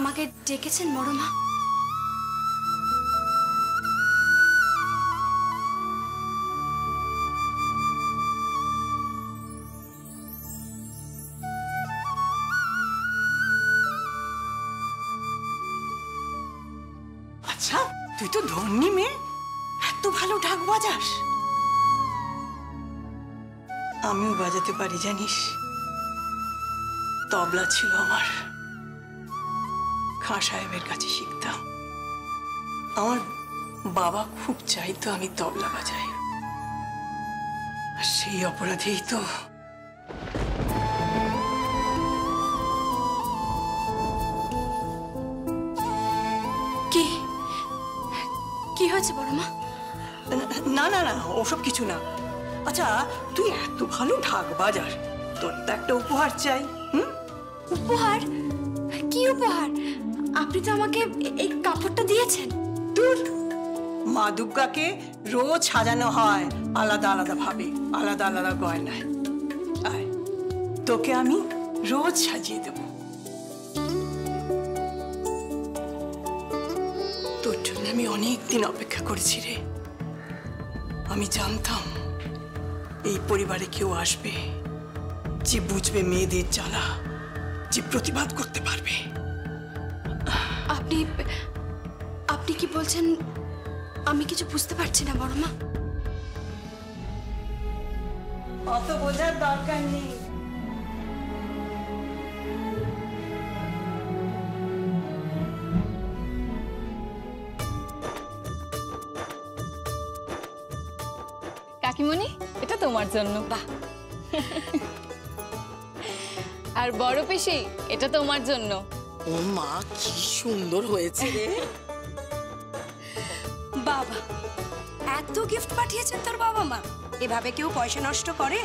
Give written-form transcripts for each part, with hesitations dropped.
আমাকে ডেকেছেন বড় মা? আচ্ছা, তুই তো ধন্যি মেয়ে, এত ভালো ঢাক বাজাস। আমিও বাজাতে পারি জানিস। তবলা ছিল আমার, খাঁ সাহেবের কাছে শিখতাম। আমার বাবা খুব চাইতো আমি তবলা বাজাই, আর সেই অপরাধেই তো কি হয়েছে বড় মা? না না না, ওসব কিছু না। আচ্ছা, তুই এত ভালো ঢাক বাজাস, তোর তো একটা উপহার চাই। উপহার? কি উপহার? আপনি তো আমাকে এই কাপড়টা দিয়েছেন। দূর, মা দুর্গাকে রোজ সাজানো হয় আলাদা আলাদা ভাবে, আলাদা আলাদা গয়নায়। আয়, তোকে আমি রোজ সাজিয়ে দেব। তোর জন্য আমি অনেক দিন অপেক্ষা করেছি রে। আমি জানতাম এই পরিবারে কেউ আসবে যে বুঝবে মেয়েদের জ্বালা, যে প্রতিবাদ করতে পারবে। আপনি কি বলছেন? আমি কিছু বুঝতে পারছি না বড় মা। অত বোঝার দরকার নেই। কাকিমণি, এটা তোমার জন্য। বাহ। আর বড় পিসি, এটা তোমার জন্য। ও মা, কি সুন্দর হয়েছে রে। বাবা, এত গিফট পাঠিয়েছেন তোর বাবা মা? এভাবে কেউ পয়সা নষ্ট করে?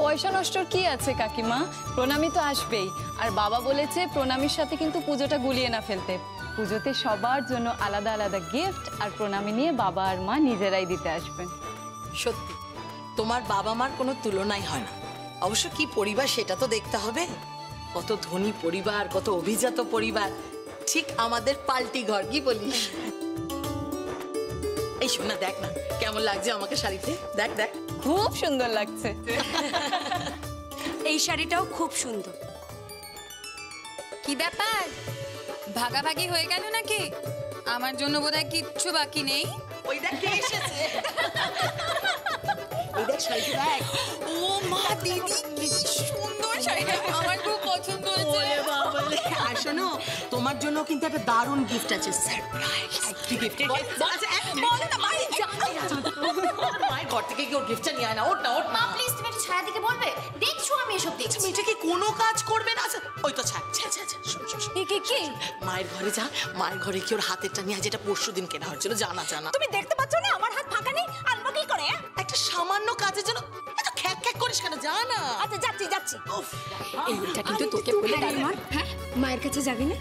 পয়সা নষ্টর কি আছে কাকিমা? প্রণামী তো আসবেই। আর বাবা বলেছে প্রণামীর সাথে কিন্তু পুজোটা গুলিয়ে না ফেলতে। পুজোতে সবার জন্য আলাদা আলাদা গিফট আর প্রণামী নিয়ে বাবা আর মা নিজেরাই দিতে আসবেন। সত্যি তোমার বাবা মার কোনো তুলনাই হয় না। অবশ্য কি পরিবার সেটা তো দেখতে হবে। কত ধনী পরিবার, কত অভিজাত পরিবার, ঠিক আমাদের পাল্টি ঘর, কি বলিস? এই শোনা, দেখ না কেমন লাগছে আমাকে শাড়িতে। দেখ দেখ, খুব সুন্দর লাগছে। এই শাড়িটাও খুব সুন্দর। কি ব্যাপার, ভাগাভাগি হয়ে গেল নাকি? আমার জন্য বোধহয় কিচ্ছু বাকি নেই। ওই দেখ কে এসেছে। এই দেখ শাড়িটা দেখ। ও মা, দিদি কি সুন্দর শাড়িটা, আমার খুব পছন্দ হয়েছে। ওরে বাবা রে, আর শোনো, তোমার জন্য কিন্তু একটা দারুণ গিফট আছে, সারপ্রাইজ। কি গিফট? আচ্ছা বল না, ভাই জানি না। মায়ের ঘর থেকে কি ওর গিফটটা নিয়ে আয় না। ওঠ না, ওঠ না। প্লিজ, তুমি একটু ছায়া দিকে বলবে? দেখছো আমি এসব দেখছি। মেয়েটা কি কোনো কাজ করবে না? আচ্ছা ওই তো ছাড় ছাড় ছাড়। কি মায়ের ঘরে যা, মায়ের ঘরে কি ওর হাতেরটা নিয়ে, যেটা পরশুদিন কেনা হয়েছিল। জানা জানা তুমি দেখতে পাচ্ছ না আমার হাত ফাঁকা নেই? আনবো কি করে? একটা সামান্য কাজের জন্য এত খ্যাক খ্যাক করিস কেন? জানা। আচ্ছা, যাচ্ছি। এইটা কিন্তু তোকে বলে দাঁড়ান। হ্যাঁ, মায়ের কাছে যাবি না?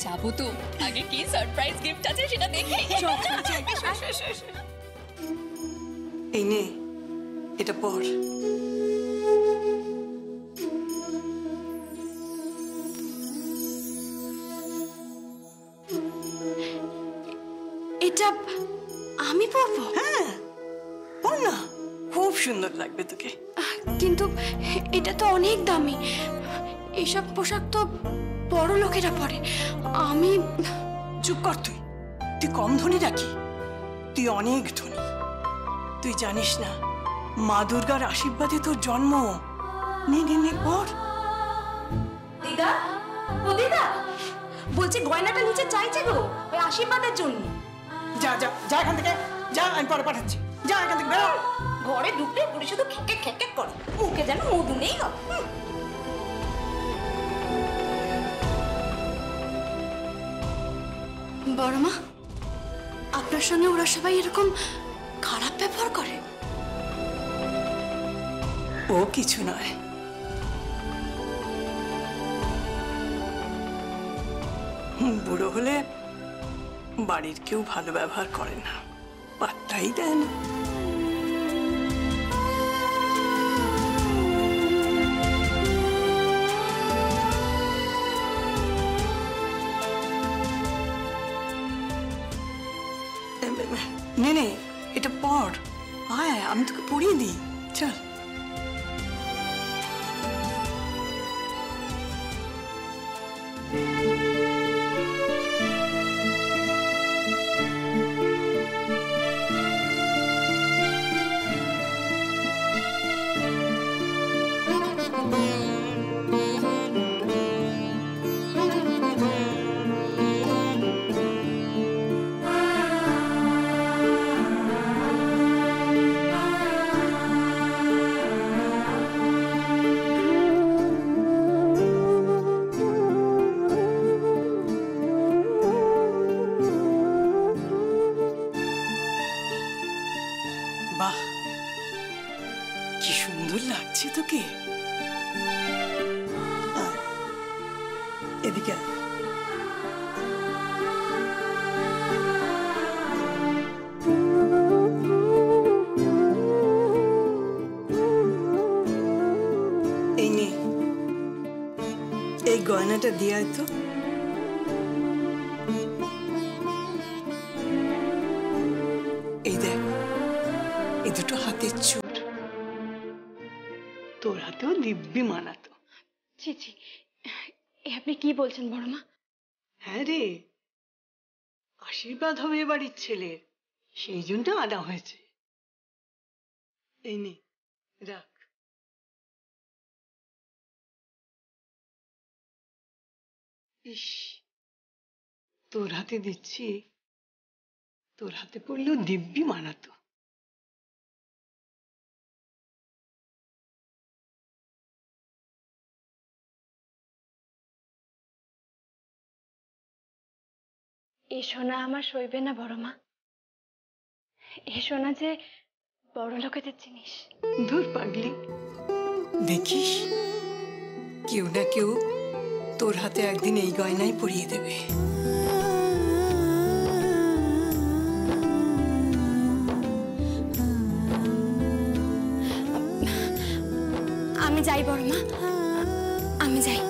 যাবো তো, আগে কি সারপ্রাইজ গিফট আছে সেটা দেখে। এই নে, এটা পর। এটা আমি পরবো? হ্যাঁ, পর না, খুব সুন্দর লাগবে তোকে। কিন্তু এটা তো অনেক দামি। এইসব পোশাক তো বড় লোকেরা পরে। আমি। চুপ কর তুই। তুই কম ধনী নাকি? তুই অনেক ধনী। তুই জানিস না, মা দুর্গার আশীর্বাদে তোর জন্ম। নে নে নে, পর। দিদা, ও দিদা, বলছি গয়নাটা নিচে চাইছে গো, ওই আশীর্বাদের জন্য। যা যা যা এখান থেকে, যা, আমি পরে পাঠাচ্ছি। যা এখান থেকে, বেরো। ঘরে ঢুকলে পুরো শুধু খেকে খেকে করে, মুখে যেন মধু নেই। বড় মা, আপনার সঙ্গে ওরা সবাই এরকম খারাপ ব্যবহার করে? ও কিছু নয়। বুড়ো হলে বাড়ির কেউ ভালো ব্যবহার করে না, পাত্তাই দেয় না। নে নে, এটা পড়। আয়, আমি তোকে পড়িয়ে দিই, চল। বাহ, কি সুন্দর লাগছে তোকে। আয়, এদিকে আয়। এই নে, এই গয়নাটা দিয়ে আয় তো। এই দেখ, এই দুটো হাতের চুর, তোর হাতেও দিব্যি মানাতো। ছি ছি, এ আপনি কি বলছেন বড় মা? হ্যাঁ রে, আশীর্বাদ হবে এ বাড়ির ছেলের, সেই জন্য আনা হয়েছে। এই নে, রাখ। ইস, তোর হাতে দিচ্ছি, তোর হাতে পড়লেও দিব্যি মানাতো। এ সোনা আমার সইবে না বড় মা। এ সোনা যে বড় লোকেদের জিনিস। ধুর পাগলি, দেখিস কেউ না কেউ তোর হাতে একদিন এই গয়নাই পরিয়ে দেবে। আমি যাই বড় মা, আমি যাই।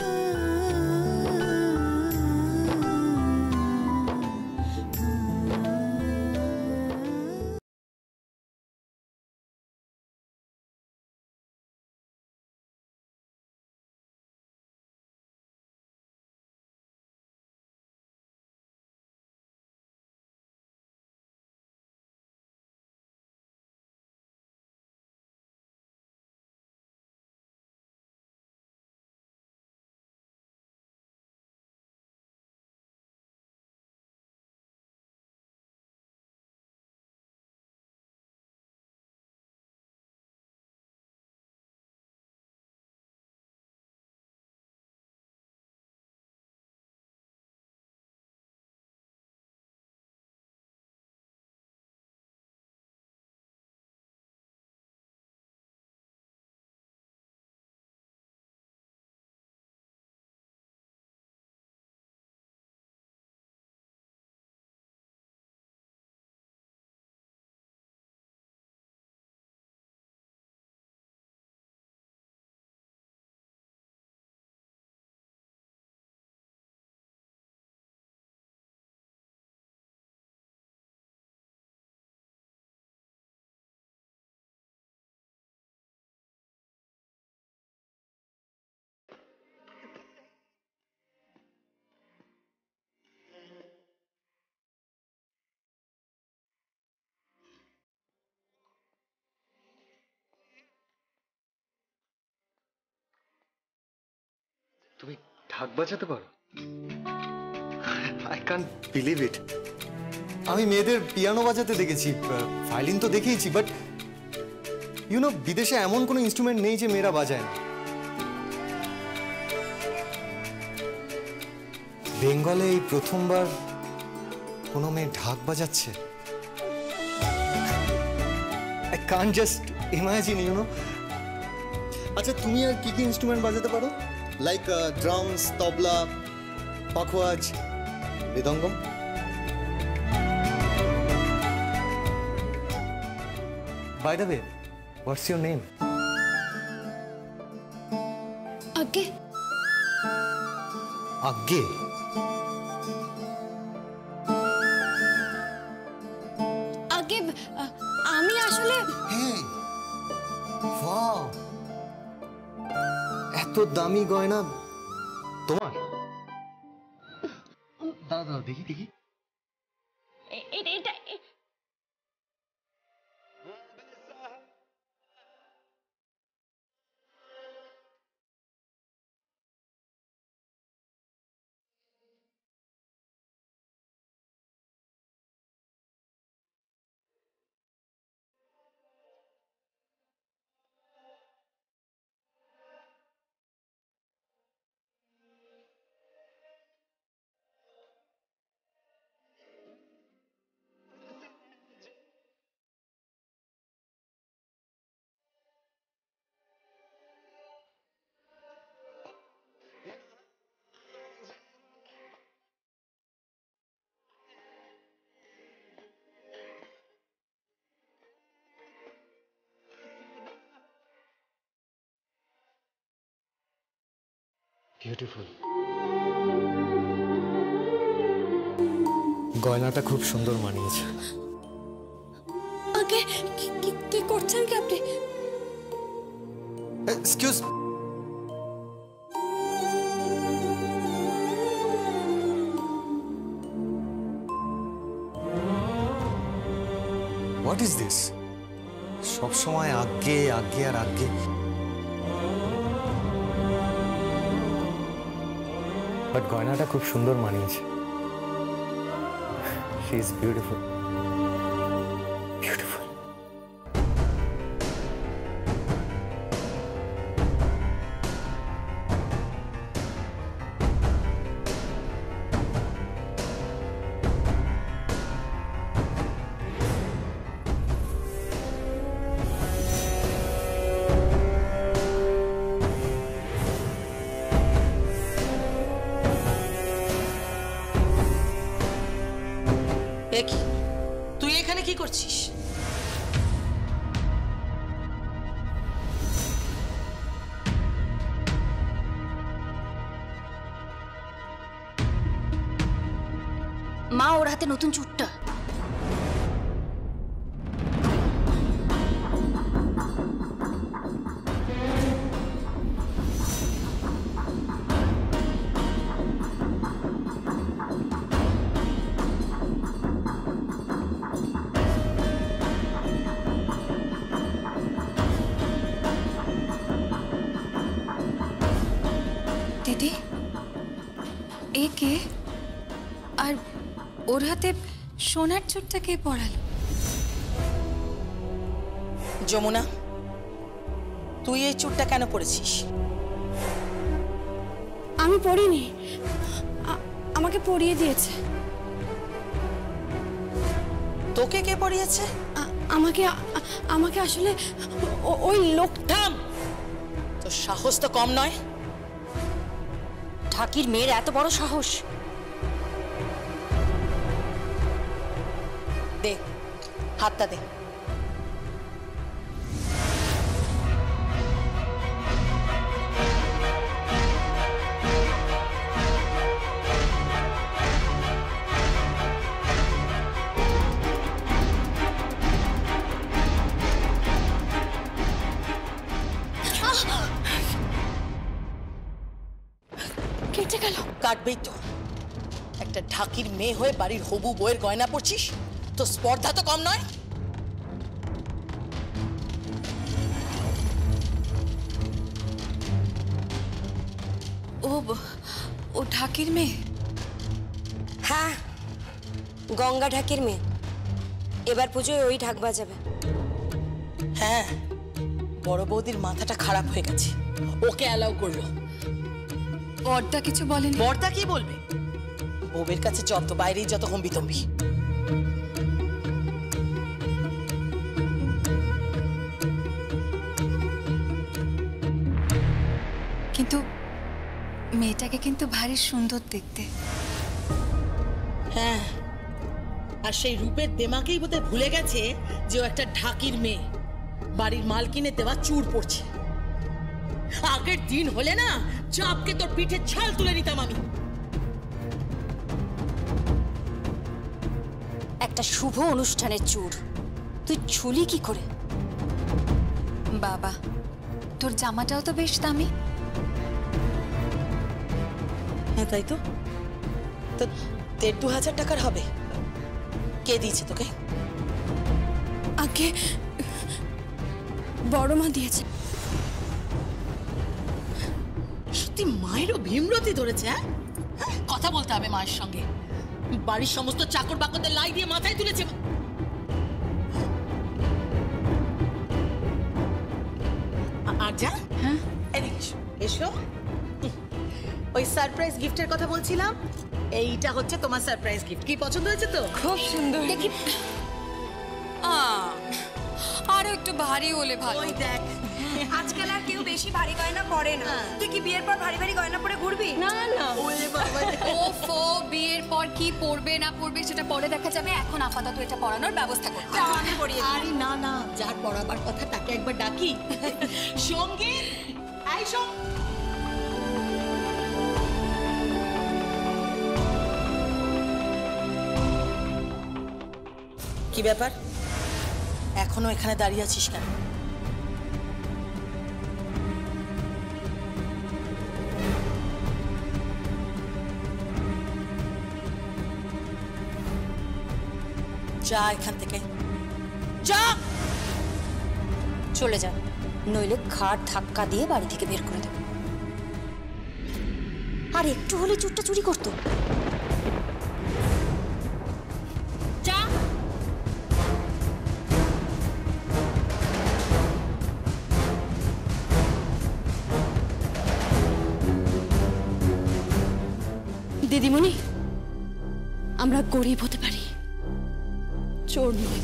তুমি ঢাক বাজাতে পারো? I can't believe it. আমি মেয়েদের পিয়ানো বাজাতে দেখেছি, ভায়োলিন তো দেখেইছি, বাট বিদেশে এমন কোনো ইনস্ট্রুমেন্ট নেই যে মেয়েরা বাজায় না। বেঙ্গলে এই প্রথমবার কোনো মেয়ে ঢাক বাজাচ্ছে। আই কান্ট জাস্ট ইমাজিন, আচ্ছা, তুমি আর কি কি ইনস্ট্রুমেন্ট বাজাতে পারো? Like drums, tabla, pakhawaj, mridangam? By the way, what's your name? আগে আগে? আগে এত দামি গয়না তোমার? দাঁড়া দেখি দেখি। বিউটিফুল। গয়নাটা খুব সুন্দর মানিয়েছে। আগে কি করছেন কি আপনি? Excuse, what is this? সব সময় আগে আগে আর আগে। বাট গয়নাটা খুব সুন্দর মানিয়েছে। She is beautiful, beautiful. তুই এখানে কি করছিস? মা, ওর হাতে নতুন চুটটা। দিদি, এ কে? আর ওর হাতে সোনার চুটটা কে পরালো? যমুনা, তুই এই চুটটা কেন পরেছিস? আমি পরিনি, আমাকে পরিয়ে দিয়েছে। তোকে কে পরিয়েছে? আমাকে আসলে ওই লোকটা। তোর সাহস তো কম নয়। ঠাকির মেয়ের এত বড় সাহস! দে হাতটা দে। কেটে গেল। কাটবেই তো। একটা ঢাকির মেয়ে হয়ে বাড়ির হবু বউয়ের গয়না পরছিস, তো স্পর্ধা তো কম নয়। ও ঢাকির মেয়ে? হ্যাঁ, গঙ্গা ঢাকের মেয়ে। এবার পুজোয় ওই ঢাক বাজাবে। হ্যাঁ, বড় বৌদির মাথাটা খারাপ হয়ে গেছে, ওকে অ্যালাউ করলো। বড়দা কিছু বলেন? বড়দা কি বলবে? বউয়ের কাছে যত বাইরেই যত হম্বিতম্বি। কিন্তু মেয়েটাকে কিন্তু ভারী সুন্দর দেখতে। হ্যাঁ, আর সেই রূপের দেমাকেই বোধহয় ভুলে গেছে যে ও একটা ঢাকির মেয়ে, বাড়ির মালকিনের দেওয়া চুর পড়ছে। আগের দিন হলে না চাপকে তোর পিঠে ছাল তুলে নিতাম আমি। একটা শুভ অনুষ্ঠানের চুর তুই ছুলি কি করে? বাবা, তোর জামাটাও তো বেশ দামি। হ্যাঁ তাই তো। তো 1,500 টাকার হবে? কে দিয়েছে তোকে? আগে বড় মা দিয়েছে। সত্যি মায়েরও ভীমরতি ধরেছে। হ্যাঁ, কথা বলতে হবে মায়ের সঙ্গে। বাড়ির সমস্ত চাকর বাকরদের লাই দিয়ে মাথায় তুলেছে। আর যা, হ্যাঁ এদিকে এসো, এসো। ওই সারপ্রাইজ গিফটের কথা বলছিলাম, এইটা হচ্ছে তোমার সারপ্রাইজ গিফট। কি পছন্দ হয়েছে তো? খুব সুন্দর। দেখি আরো একটু ভারী হলে ভালো। ওই দেখ, আজকাল আর কেউ বেশি ভারী গয়না পরে না। তুই কি বিয়ের পর ভারী ভারী গয়না পরে ঘুরবি? না না, ওরে বাবা, ওফো, বিয়ের পর কি পরবে না পরবে সেটা পরে দেখা যাবে। এখন আপাতত এটা পরানোর ব্যবস্থা করতে হবে। আমি পরিয়ে দিই। আরে না না, যার পড়াবার কথা তাকে একবার ডাকি। সঙ্গীত, আই সঙ্গ। কি ব্যাপার, এখনো এখানে দাঁড়িয়ে আছিস কেন? যা এখান থেকে, যা। চলে যা, নইলে ঘাট ধাক্কা দিয়ে বাড়ি থেকে বের করে দেবো। আর একটু হলে চুরটা চুরি করতো। যা। দিদিমণি, আমরা গরিব হতে পারি, চোর নয়।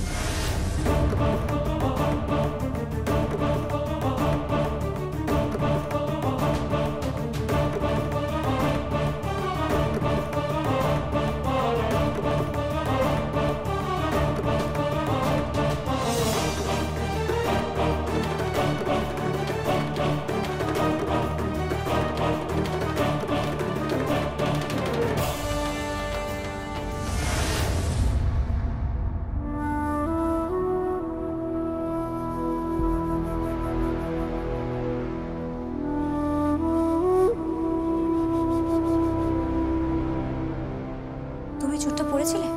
তুমি চুরটা পড়েছিলে?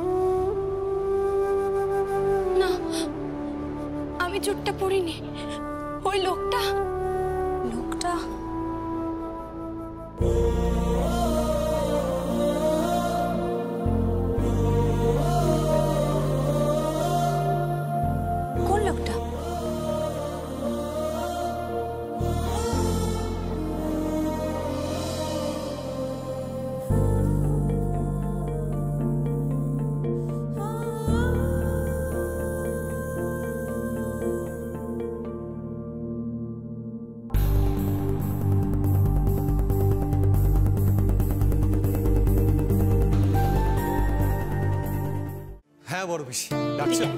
না, আমি চোরটা পড়িনি। ওই লোকটা লোকটা কোন লোকটা? হ্যাঁ বড় পিসি, ডাকছেন?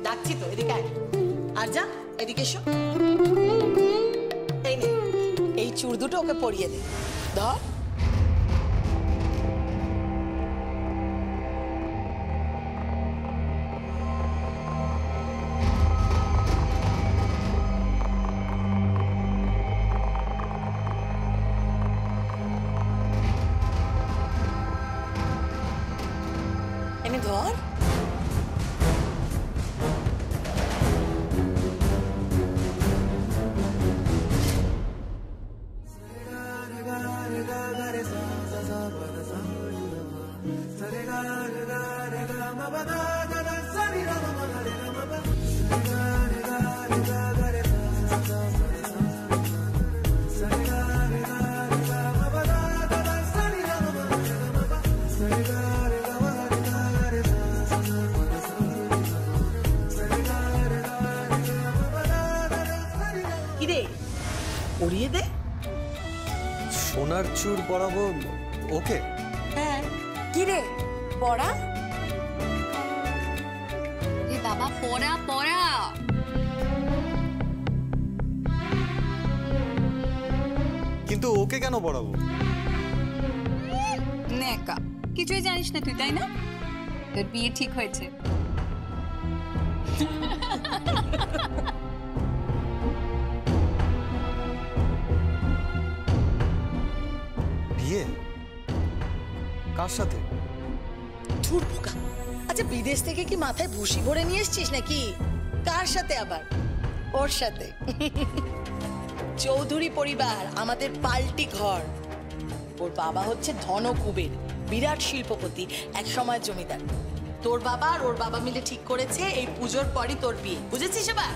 ডাকছি তো, এদিকে আয়। আর যা, এদিকে এসো। এই নে, এই চুড় দুটো ওকে পরিয়ে দে। ধর। এনে ধর। কিরে, পরিয়ে দে। সোনার চুর পরাবো ওকে? হ্যাঁ। কি রে পড়া? এ বাবা, পড়া পড়া। কিন্তু ওকে কেন পরাবো? নেকা, কিছুই জানিস না তুই, তাই না? তোর বিয়ে ঠিক হয়েছে। বিয়ে? কার সাথে? ধুর বোকা। আচ্ছা বিদেশ থেকে কি মাথায় ভুসি ভরে নিয়ে এসছিস নাকি? কার সাথে আবার? ওর সাথে। চৌধুরী পরিবার, আমাদের পাল্টি ঘর। ওর বাবা হচ্ছে ধনকুবের, বিরাট শিল্পপতি, এক সময় জমিদার। তোর বাবা আর ওর বাবা মিলে ঠিক করেছে এই পুজোর পরই তোর বিয়ে, বুঝেছিস এবার?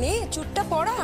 নে চুটটা পড়া।